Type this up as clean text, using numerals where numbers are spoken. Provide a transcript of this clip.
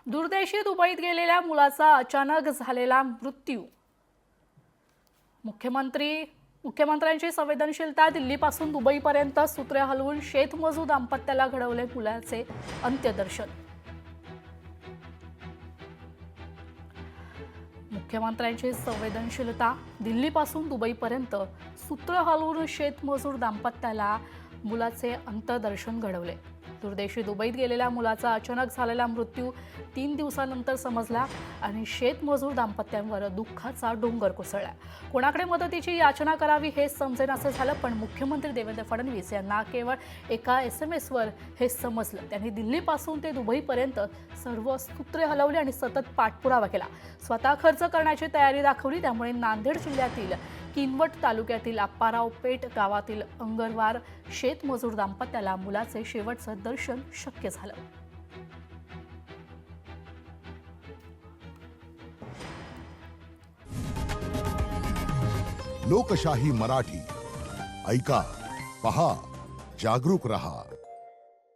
दुर्दैवी दुबईत गेलेल्या मुलाचा अचानक झालेला मृत्यू। मुख्यमंत्र्यांची संवेदनशीलता। दिल्लीपासून दुबईपर्यंत सूत्रे हलवून शेतमजूर दाम्पत्याला घडवले मुलाचे अंत्यदर्शन। मुख्यमंत्र्यांची संवेदनशीलता। दिल्लीपासून दुबईपर्यंत सूत्र हलवून शेतमजूर दाम्पत्याला मुलाचे अंत्यदर्शन घडवले। दुर्दैवी दुबईत गेलेल्या मुलाचा अचानक झालेला मृत्यू 3 दिवसांनंतर समजला आणि शेतमजूर दाम्पत्यांवर दुःखाचा डोंगर कोसळला। कोणाकडे मदतीची याचना करावी हे समजेनासे झालं, पण मुख्यमंत्री देवेंद्र फडणवीस यांना केवळ एका SMS-वर हे समजलं। त्यांनी दिल्लीपासून ते दुबईपर्यंत सर्व सूत्रे हलवली आणि सतत पाठपुरावा केला। स्वतः खर्च करण्याची तयारी दाखवली। त्यामुळे नांदेड जिल्ह्यातील किनवट तालुक्यातील आप्पाराव पेठ गावातील अंगरवार शेतमजूर दाम्पत्याला मुलाचे शेवटचे दर्शन शक्य झालं। लोकशाही मराठी ऐका, पहा, जागरूक रहा।